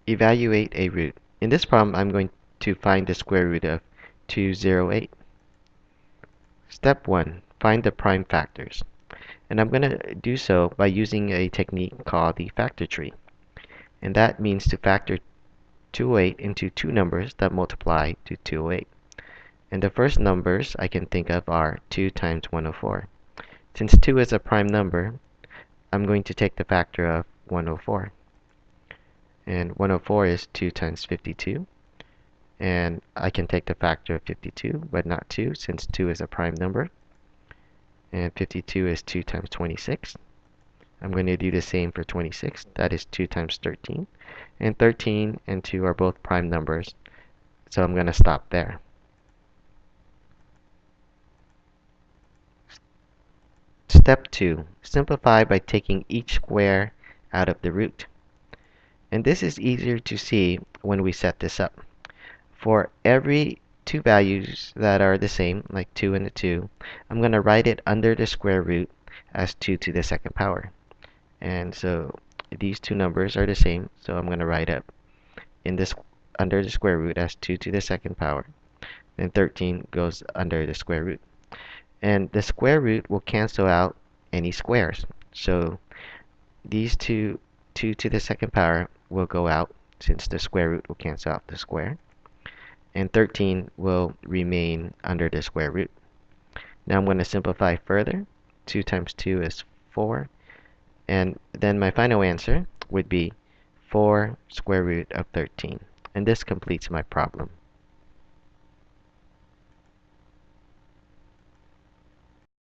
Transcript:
Evaluate a root. In this problem, I'm going to find the square root of 208. Step 1. Find the prime factors. And I'm going to do so by using a technique called the factor tree. And that means to factor 208 into two numbers that multiply to 208. And the first numbers I can think of are 2 times 104. Since 2 is a prime number, I'm going to take the factor of 104. And 104 is 2 times 52. And I can take the factor of 52, but not 2, since 2 is a prime number. And 52 is 2 times 26. I'm going to do the same for 26. That is 2 times 13. And 13 and 2 are both prime numbers, so I'm going to stop there. Step 2. Simplify by taking each square out of the root. And this is easier to see when we set this up. For every two values that are the same, like 2 and a 2, I'm going to write it under the square root as 2 to the second power. And so these two numbers are the same, so I'm going to write up in this under the square root as 2 to the second power. Then 13 goes under the square root. And the square root will cancel out any squares. So these 2 to the second power will go out, since the square root will cancel out the square. And 13 will remain under the square root. Now I'm going to simplify further. 2 times 2 is 4. And then my final answer would be 4 square root of 13. And this completes my problem.